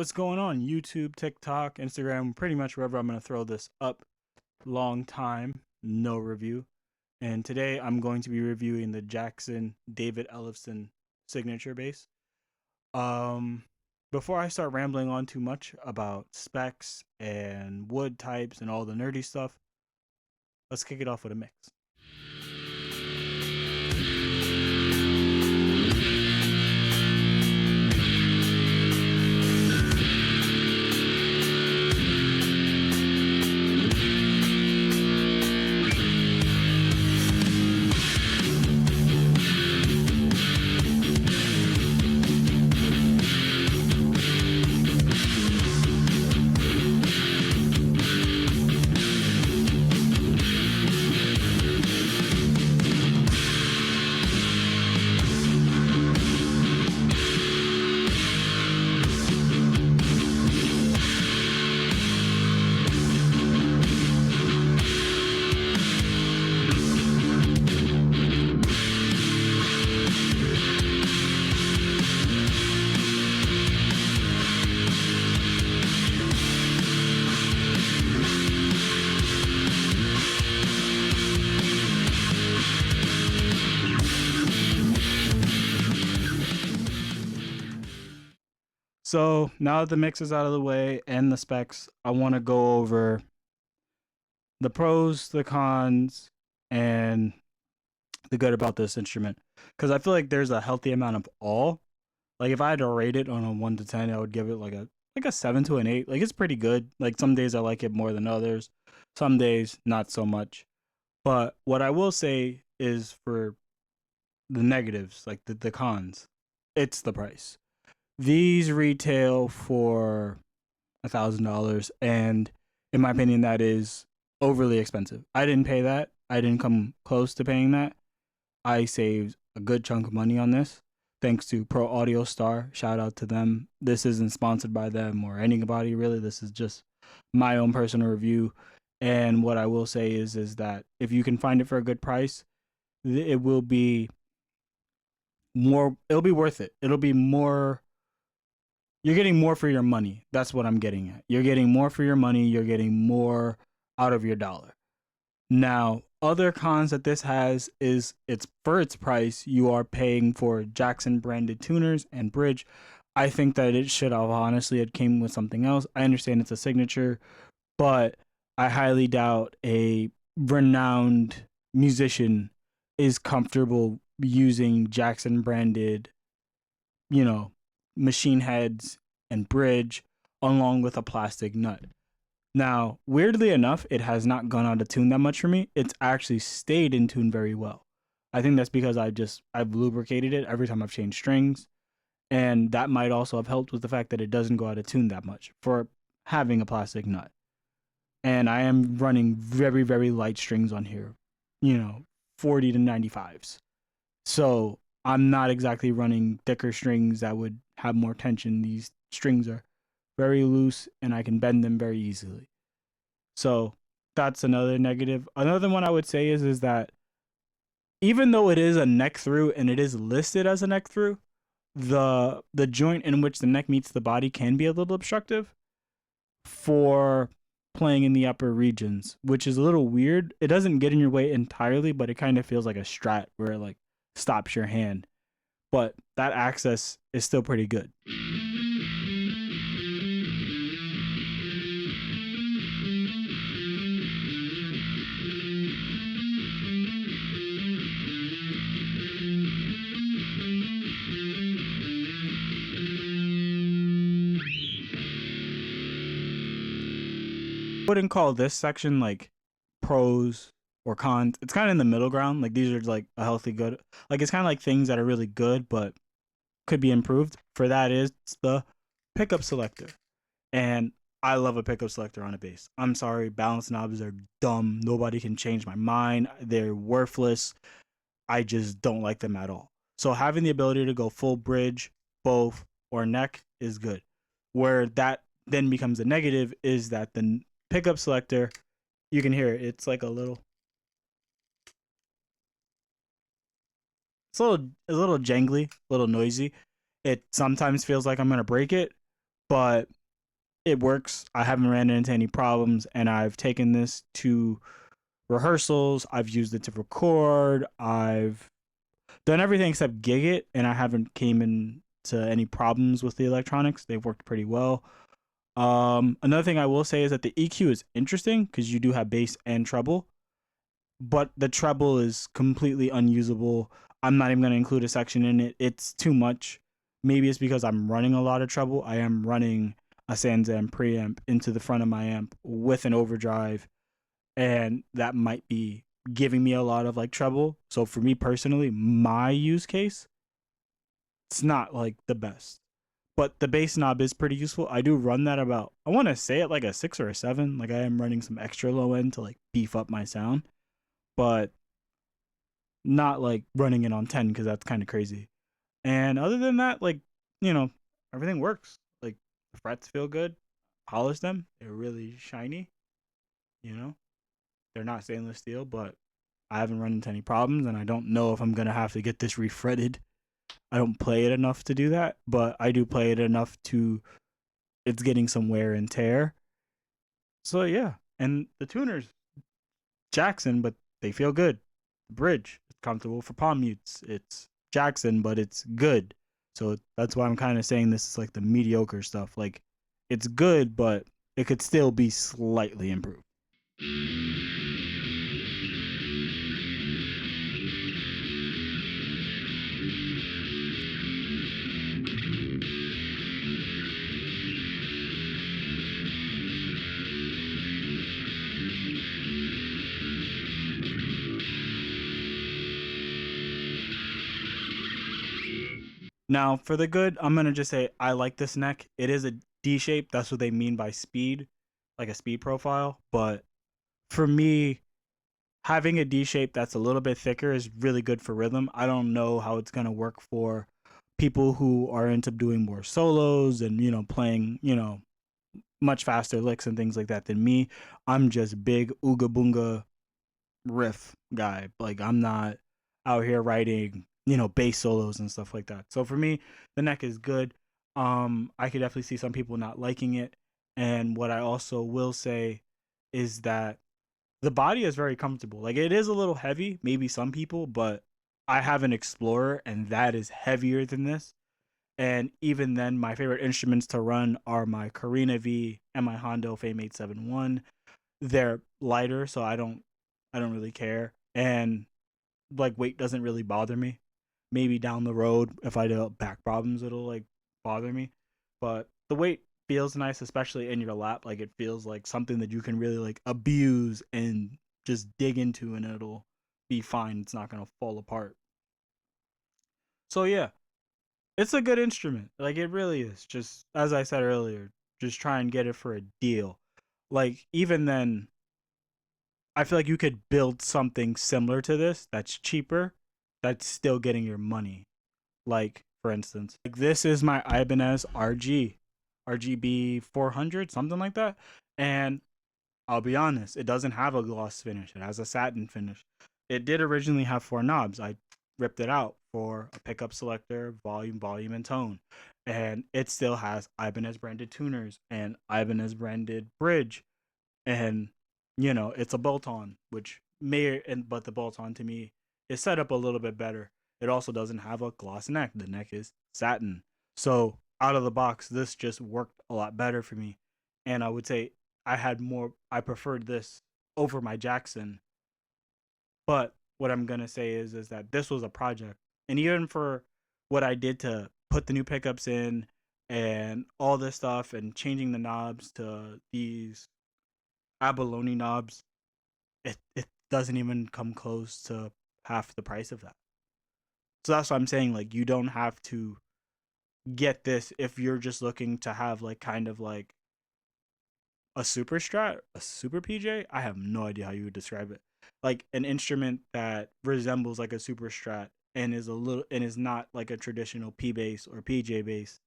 What's going on? YouTube, TikTok, Instagram, pretty much wherever I'm going to throw this up. Long time, no review. And today I'm going to be reviewing the Jackson David Ellefson signature bass. Um, Before I start rambling on too much about specs and wood types and all the nerdy stuff, let's kick it off with a mix. So now that the mix is out of the way and the specs, I want to go over the pros, the cons, and the good about this instrument. Because I feel like there's a healthy amount of all. Like if I had to rate it on a 1 to 10, I would give it like a 7 to an 8. Like it's pretty good. Like some days I like it more than others. Some days not so much. But what I will say is for the negatives, like the cons, it's the price. These retail for $1,000, and in my opinion, that is overly expensive. I didn't pay that. I didn't come close to paying that. I saved a good chunk of money on this, thanks to Pro Audio Star. Shout out to them. This isn't sponsored by them or anybody really. This is just my own personal review. And what I will say is that if you can find it for a good price, it will be more. It'll be worth it. It'll be more. You're getting more for your money. That's what I'm getting at. You're getting more for your money. You're getting more out of your dollar. Now, other cons that this has is it's for its price, you are paying for Jackson branded tuners and bridge. I think that it should have honestly it came with something else. I understand it's a signature, but I highly doubt a renowned musician is comfortable using Jackson branded, you know, machine heads and bridge along with a plastic nut. Now, weirdly enough, it has not gone out of tune that much for me. It's actually stayed in tune very well. I think that's because I've lubricated it every time I've changed strings, and that might also have helped with the fact that it doesn't go out of tune that much for having a plastic nut. And I am running very light strings on here, 40 to 95s. So I'm not exactly running thicker strings that would have more tension. These strings are very loose and I can bend them very easily. So that's another negative. Another one I would say is that even though it is a neck through and it is listed as a neck through, the joint in which the neck meets the body can be a little obstructive for playing in the upper regions, which is a little weird. It doesn't get in your way entirely, but it kind of feels like a strat where it like stops your hand. But that access is still pretty good. Wouldn't call this section like pros or cons. It's kind of in the middle ground. Like these are like a healthy good. Like it's kind of like things that are really good but could be improved. For that is the pickup selector. And I love a pickup selector on a bass. I'm sorry, balance knobs are dumb. Nobody can change my mind. They're worthless. I just don't like them at all. So having the ability to go full bridge, both, or neck is good. Where that then becomes a negative is that the pickup selector, you can hear it. It's like it's a little jangly, a little noisy. It sometimes feels like I'm gonna break it, but it works. I haven't ran into any problems, and I've taken this to rehearsals. I've used it to record. I've done everything except gig it, and I haven't came into any problems with the electronics. They've worked pretty well. Another thing I will say is that the EQ is interesting because you do have bass and treble, but the treble is completely unusable. I'm not even going to include a section in it. It's too much. Maybe it's because I'm running a lot of treble. I am running a Sanzam preamp into the front of my amp with an overdrive, and that might be giving me a lot of like treble. So for me personally, my use case, it's not like the best. But the bass knob is pretty useful. I do run that about, I want to say it like a 6 or a 7. Like I am running some extra low end to like beef up my sound, but not like running it on 10 because that's kind of crazy. And other than that, like, you know, everything works. Like the frets feel good. Polish them. They're really shiny, you know. They're not stainless steel, but I haven't run into any problems, and I don't know if I'm gonna have to get this refretted. I don't play it enough to do that, but I do play it enough to it's getting some wear and tear. So yeah, and the tuners Jackson, but they feel good. The bridge is comfortable for palm mutes. It's Jackson, but it's good. So that's why I'm kind of saying this is like the mediocre stuff. Like it's good, but it could still be slightly improved. Now, for the good, I'm gonna just say I like this neck. It is a D shape. That's what they mean by speed, like a speed profile. But for me, having a D shape that's a little bit thicker is really good for rhythm. I don't know how it's gonna work for people who are into doing more solos and playing much faster licks and things like that than me. I'm just big ooga boonga riff guy. Like I'm not out here writing, bass solos and stuff like that. So for me, the neck is good. I could definitely see some people not liking it. And what I also will say is that the body is very comfortable. Like it is a little heavy, maybe some people, but I have an Explorer and that is heavier than this. And even then, my favorite instruments to run are my Carina V and my Hondo Fame 871. They're lighter, so I don't really care. And like weight doesn't really bother me. Maybe down the road if I develop back problems it'll like bother me. But the weight feels nice, especially in your lap. Like it feels like something that you can really like abuse and just dig into and it'll be fine. It's not gonna fall apart. So yeah, it's a good instrument. Like it really is. Just as I said earlier, just try and get it for a deal. Like even then, I feel like you could build something similar to this that's cheaper, that's still getting your money. Like for instance, like this is my Ibanez RGB 400, something like that. And I'll be honest, it doesn't have a gloss finish. It has a satin finish. It did originally have four knobs. I ripped it out for a pickup selector, volume, and tone. And it still has Ibanez branded tuners and Ibanez branded bridge. And it's a bolt on, which may and but the bolt on to me is set up a little bit better. It also doesn't have a gloss neck. The neck is satin. So out of the box, this just worked a lot better for me. And I would say I preferred this over my Jackson. But what I'm gonna say is that this was a project. And even for what I did to put the new pickups in and all this stuff and changing the knobs to these abalone knobs, it doesn't even come close to half the price of that. So that's what I'm saying. Like you don't have to get this if you're just looking to have like kind of like a super strat, a super PJ. I have no idea how you would describe it. Like an instrument that resembles like a super strat and is not like a traditional P bass or PJ bass.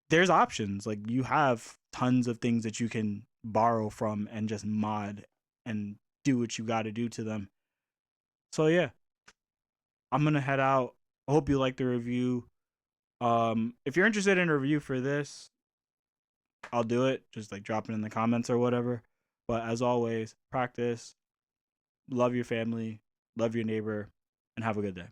There's options. Like you have tons of things that you can borrow from and just mod and do what you got to do to them. So yeah, I'm gonna head out. I hope you like the review. If you're interested in a review for this, I'll do it. Just like drop it in the comments or whatever. But as always, practice, love your family, love your neighbor, and have a good day.